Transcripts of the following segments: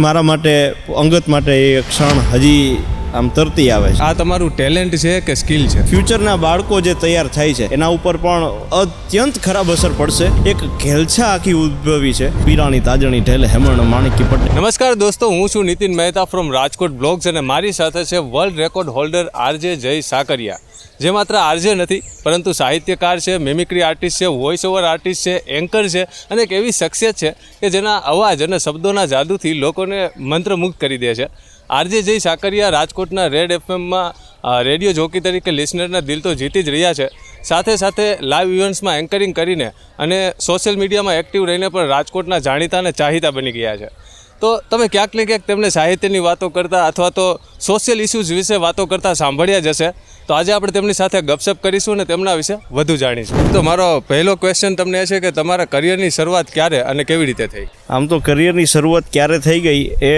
મારા માટે અંગત માટે એ ક્ષણ હજી આમ તરતી આવે છે. આ તમારું ટેલેન્ટ છે કે સ્કિલ છે? ફ્યુચરના બાળકો જે તૈયાર થાય છે એના ઉપર પણ અત્યંત ખરાબ અસર પડશે. એક ઘેલછા આખી ઉદ્ભવી છે. પીરાણી તાજણી ઢેલે હેમણ માણિકી પટેલ. નમસ્કાર દોસ્તો, હું છું નીતિન મહેતા ફ્રોમ રાજકોટ બ્લોગ્સ અને મારી સાથે છે વર્લ્ડ રેકોર્ડ હોલ્ડર આરજે જય સાકરિયા, જે માત્ર આરજે નથી પરંતુ સાહિત્યકાર છે, મિમિક્રી આર્ટિસ્ટ છે, વોઇસ ઓવર આર્ટિસ્ટ છે, એન્કર છે અને એક એવી શખ્સિયત છે કે જેના અવાજ અને શબ્દોના જાદુથી લોકોને મંત્રમુગ્ધ કરી દે છે. આરજે જય સાકરિયા રાજકોટના રેડ એફએમમાં રેડિયો જોકી તરીકે લિસનરના દિલ તો જીતી જ રહ્યા છે. સાથે સાથે લાઈવ ઇવેન્ટ્સમાં એન્કરિંગ કરીને અને સોશિયલ મીડિયામાં એક્ટિવ રહીને પણ રાજકોટના જાણીતા અને ચાહીતા બની ગયા છે. તો તમે ક્યાંક ને ક્યાંક તેમને સાહિત્યની વાતો કરતા અથવા તો સોશિયલ ઇસ્યુઝ વિશે વાતો કરતા સાંભળ્યા જ હશે. તો આજે આપણે તેમની સાથે ગપશપ કરીશું અને તેમના વિશે વધુ જાણીશું. તો મારો પહેલો ક્વેશ્ચન તમને એ છે કે તમારા કરિયરની શરૂઆત ક્યારે અને કેવી રીતે થઈ? આમ તો કરિયરની શરૂઆત ક્યારે થઈ ગઈ એ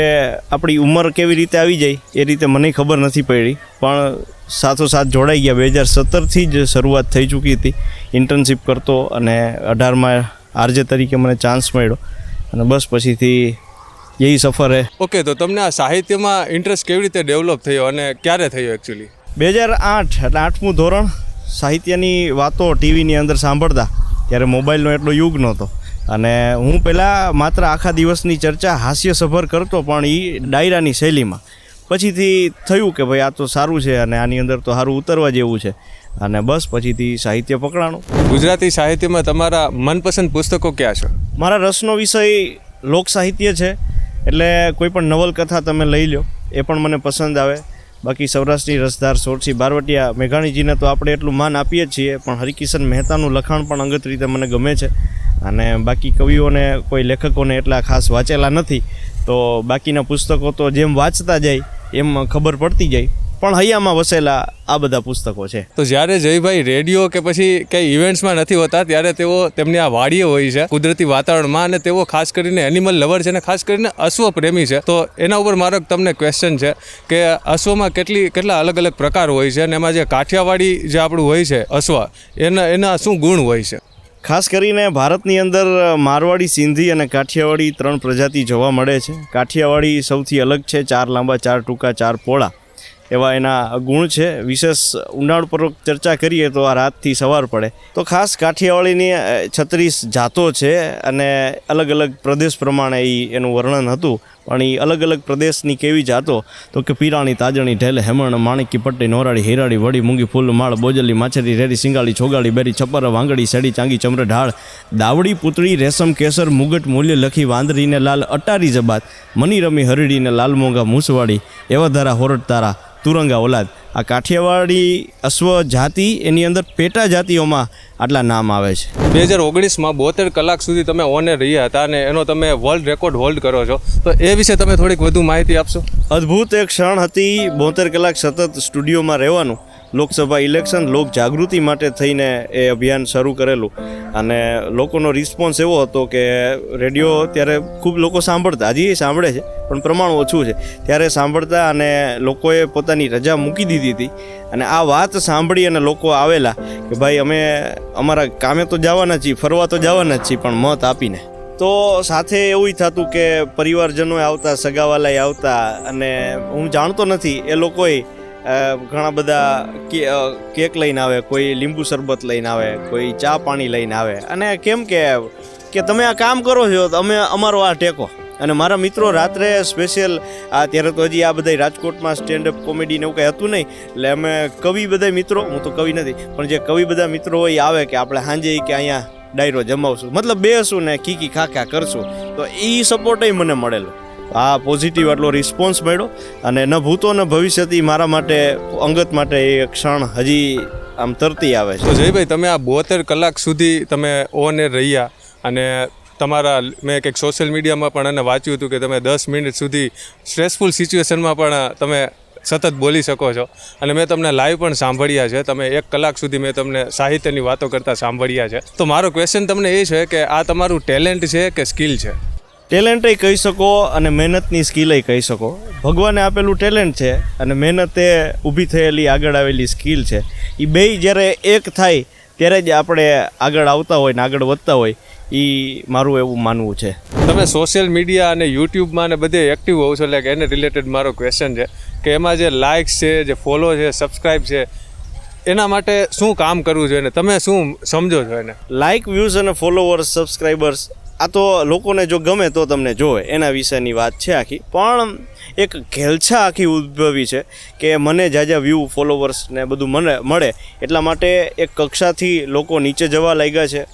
આપણી ઉંમર કેવી રીતે આવી જાય એ રીતે મને ખબર નથી પડી, પણ સાથોસાથ જોડાઈ ગયા. 2017થી જ શરૂઆત થઈ ચૂકી હતી. ઇન્ટર્નશિપ કરતો અને 18માં આરજે તરીકે મને ચાન્સ મળ્યો અને બસ પછીથી यही सफ़र है. ઓકે, તો તમને આ સાહિત્યમાં ઇન્ટરેસ્ટ કેવી રીતે ડેવલપ થયો અને ક્યારે થયો એકચ્યુઅલી? 2008 એટલે 8મું ધોરણ. સાહિત્યની વાતો ટીવીની અંદર સાંભળતા ત્યારે મોબાઈલનો એટલો યુગ નહોતો અને હું પહેલાં માત્ર આખા દિવસની ચર્ચા હાસ્યસભર કરતો, પણ એ ડાયરાની શૈલીમાં. પછીથી થયું કે ભાઈ આ તો સારું છે અને આની અંદર તો સારું ઉતરવા જેવું છે અને બસ પછીથી સાહિત્ય પકડાણું. ગુજરાતી સાહિત્યમાં તમારા મનપસંદ પુસ્તકો ક્યાં છે? મારા રસનો વિષય લોક સાહિત્ય છે, એટલે કોઈ પણ નવલકથા તમે લઈ લો એ પણ મને પસંદ આવે. બાકી સૌરાષ્ટ્રની રસધાર, સોરઠી, બારવટિયા, મેઘાણીજીને તો આપણે એટલું માન આપીએ જ છીએ, પણ હરિકિશન મહેતાનું લખાણ પણ અંગત રીતે મને ગમે છે. અને બાકી કવિઓને, કોઈ લેખકોને એટલા ખાસ વાંચેલા નથી, તો બાકીના પુસ્તકો તો જેમ વાંચતા જાય એમ ખબર પડતી જાય. પણ હૈયામાં વસેલા આ બધા પુસ્તકો છે. તો જ્યારે જયભાઈ રેડિયો કે પછી કંઈ ઇવેન્ટ્સમાં નથી હોતા ત્યારે તેઓ તેમની આ વાડીએ હોય છે કુદરતી વાતાવરણમાં, અને તેઓ ખાસ કરીને એનિમલ લવર છે અને ખાસ કરીને અશ્વ પ્રેમી છે. તો એના ઉપર મારો તમને ક્વેશ્ચન છે કે અશ્વમાં કેટલા અલગ અલગ પ્રકાર હોય છે અને એમાં જે કાઠિયાવાડી જે આપણું હોય છે અશ્વ, એના શું ગુણ હોય છે? ખાસ કરીને ભારતની અંદર મારવાડી, સિંધી અને કાઠિયાવાડી 3 પ્રજાતિ જોવા મળે છે. કાઠિયાવાડી સૌથી અલગ છે. 4 લાંબા, 4 ટૂંકા, 4 પહોળા એવા એના ગુણ છે. વિશેષ ઊંડાણપૂર્વક ચર્ચા કરીએ તો આ રાતથી સવાર પડે. તો ખાસ કાઠિયાવાડીની 36 જાતો છે અને અલગ અલગ પ્રદેશ પ્રમાણે એનું વર્ણન હતું. પણ એ અલગ અલગ પ્રદેશની કેવી જાતો તો કે પીરાણી, તાજણી, ઢેલે, હેમણ, માણિકી પટ્ટી, નોરાડી, હિરાડી, વડી, મૂંગી, ફૂલ, માળ, બોજલી, માછરી, રેડી, સિંગાળી, છોગાળી, બેરી, છપર, વાંગડી, સેડી, ચાંગી, ચમરે, ઢાળ, દાવડી, પૂતળી, રેશમ, કેસર, મુગટ, મૂલ્ય, લખી, વાંદરીને લાલ, અટારી જબાત, મની, રમી, હરડીને લાલ, મોંઘા, મૂસવાડી, એવાધારા, હોરડ, તારા, તુરંગા, ઓલાદ. આ કાઠિયાવાડી અશ્વ જાતિ, એની અંદર પેટા જાતિઓમાં આટલા નામ આવે છે. 2019માં 72 કલાક સુધી તમે ઓન એર રહ્યા હતા અને એનો તમે વર્લ્ડ રેકોર્ડ હોલ્ડ કરો છો, તો એ વિશે તમે થોડીક વધુ માહિતી આપશો? અદ્ભુત એક ક્ષણ હતી. 72 કલાક સતત સ્ટુડિયોમાં રહેવાનું. લોકસભા ઇલેક્શન, લોક જાગૃતિ માટે થઈને એ અભિયાન શરૂ કરેલું અને લોકોનો રિસ્પોન્સ એવો હતો કે રેડિયો ત્યારે ખૂબ લોકો સાંભળતા, હજી સાંભળે છે પણ પ્રમાણ ઓછું છે, ત્યારે સાંભળતા અને લોકોએ પોતાની રજા મૂકી દીધી હતી. અને આ વાત સાંભળી અને લોકો આવેલા કે ભાઈ અમે અમારા કામે તો જવાના છીએ, ફરવા તો જવાના જ છીએ, પણ મત આપીને. તો સાથે એવું થતું કે પરિવારજનોએ આવતા, સગાવાલાએ આવતા, અને હું જાણતો નથી એ લોકોએ ઘણા બધા કેક લઈને આવે, કોઈ લીંબુ શરબત લઈને આવે, કોઈ ચા પાણી લઈને આવે અને કેમ કે તમે આ કામ કરો છો તો અમે અમારો આ ટેકો. અને મારા મિત્રો રાત્રે સ્પેશિયલ ત્યારે તો હજી આ બધા રાજકોટમાં સ્ટેન્ડઅપ કોમેડીને એવું કંઈ હતું નહીં, એટલે અમે કવિ બધા મિત્રો, હું તો કવિ નથી પણ જે કવિ બધા મિત્રો હોય આવે કે આપણે સાંજે કે અહીંયા ડાયરો જમાવશું, મતલબ બેસું ને કીકી ખાખા કરશું. તો એ સપોર્ટ મને મળેલો. આ પોઝિટિવ આટલો રિસ્પોન્સ મળ્યો અને ન ભૂતો ન ભવિષ્યથી મારા માટે અંગત માટે એ ક્ષણ હજી આમ તરતી આવે છે. તો જયભાઈ, તમે આ 72 કલાક સુધી તમે ઓન એર રહ્યા અને તમારા, મેં કંઈક સોશિયલ મીડિયામાં પણ એને વાંચ્યું હતું કે તમે 10 મિનિટ સુધી સ્ટ્રેસફુલ સિચ્યુએશનમાં પણ તમે સતત બોલી શકો છો અને મેં તમને લાઈવ પણ સાંભળ્યા છે. તમે 1 કલાક સુધી મેં તમને સાહિત્યની વાતો કરતા સાંભળ્યા છે. તો મારો ક્વેશ્ચન તમને એ છે કે આ તમારું ટેલેન્ટ છે કે સ્કિલ છે? ટેલેન્ટે કહી શકો અને મહેનતની સ્કિલે કહી શકો. ભગવાને આપેલું ટેલેન્ટ છે અને મહેનત એ ઊભી થયેલી આગળ આવેલી સ્કિલ છે. એ બેય જ્યારે એક થાય ત્યારે જ આપણે આગળ આવતા હોય ને આગળ વધતા હોય. એ મારું એવું માનવું છે. તમે સોશિયલ મીડિયા અને યુટ્યુબમાં ને બધે એક્ટિવ હોવ છો, એટલે એને રિલેટેડ મારો ક્વેશ્ચન છે કે એમાં જે લાઇક્સ છે, જે ફોલો છે, સબસ્ક્રાઈબ છે, એના માટે શું કામ કરવું જોઈએ ને તમે શું સમજો છો એને? લાઇક, વ્યૂઝ અને ફોલોવર્સ, સબસ્ક્રાઈબર્સ આ તો લોકોને જો ગમે તો તમને જોવે, એના વિશેની વાત છે આખી. પણ એક ઘેલછા આખી ઉદ્ભવી છે કે મને જાજા વ્યૂ, ફોલોવર્સ ને બધું મળે એટલા માટે એક કક્ષાથી લોકો નીચે જવા લાગ્યા છે.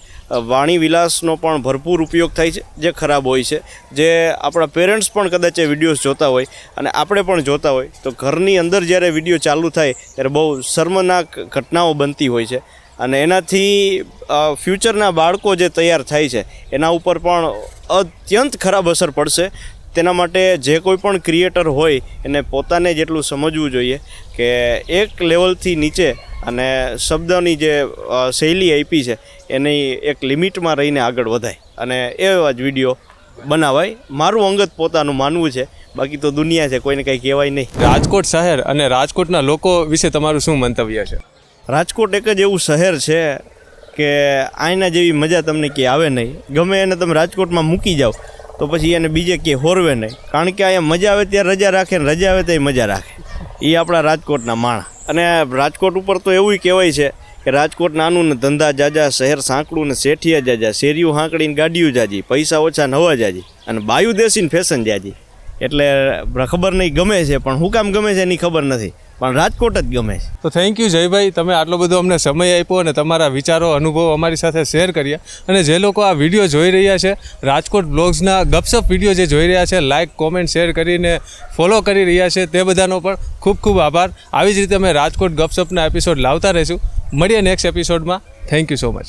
વાણી વિલાસનો પણ ભરપૂર ઉપયોગ થાય છે, જે ખરાબ હોય છે, જે આપણા પેરેન્ટ્સ પણ કદાચ એ વિડીયોઝ જોતા હોય અને આપણે પણ જોતા હોય તો ઘરની અંદર જ્યારે વિડીયો ચાલુ થાય ત્યારે બહુ શર્મનાક ઘટનાઓ બનતી હોય છે અને એનાથી ફ્યુચરના બાળકો જે તૈયાર થાય છે એના ઉપર પણ અત્યંત ખરાબ અસર પડશે. તેના માટે જે કોઈ પણ ક્રિએટર હોય એને પોતાને જેટલું સમજવું જોઈએ કે એક લેવલથી નીચે અને શબ્દની જે શૈલી આપી છે એની એક લિમિટમાં રહીને આગળ વધાય અને એવા જ વિડીયો બનાવાય. મારું અંગત પોતાનું માનવું છે, બાકી તો દુનિયા છે, કોઈને કંઈ કહેવાય નહીં. રાજકોટ શહેર અને રાજકોટના લોકો વિશે તમારું શું મંતવ્ય છે? રાજકોટ એક જ એવું શહેર છે કે આયના જેવી મજા તમને ક્યાંય આવે નહીં. ગમે એને તમે રાજકોટમાં મૂકી જાઓ તો પછી એને બીજે ક્યાંય હોરવે નહીં, કારણ કે અહીંયા મજા આવે ત્યારે રજા રાખે ને રજા આવે ત્યારે મજા રાખે. એ આપણા રાજકોટના માણસ. અને રાજકોટ ઉપર તો એવું કહેવાય છે કે રાજકોટ નાનું ને ધંધા જાજા, શહેર સાંકડું ને શેઠિયા જાજા, શેરીઓ હાંકડીને ગાડીઓ જાજી, પૈસા ઓછા નવા જાજી અને બાયુ દેશીને ફેશન જાજી. એટલે ખબર નહીં ગમે છે, પણ હું કામ ગમે છે એની ખબર નથી, પણ રાજકોટ જ ગમે છે. તો થેન્ક યુ જયભાઈ, તમે આટલો બધો અમને સમય આપ્યો અને તમારા વિચારો, અનુભવો અમારી સાથે શેર કર્યા. અને જે લોકો આ વિડીયો જોઈ રહ્યા છે, રાજકોટ બ્લોગ્સના ગપસપ વિડીયો જે જોઈ રહ્યા છે, લાઇક, કોમેન્ટ, શેર કરીને ફોલો કરી રહ્યા છે, તે બધાનો પણ ખૂબ ખૂબ આભાર. આવી જ રીતે અમે રાજકોટ ગપસપના એપિસોડ લાવતા રહીશું. મળીએ નેક્સ્ટ એપિસોડમાં. Thank you so much.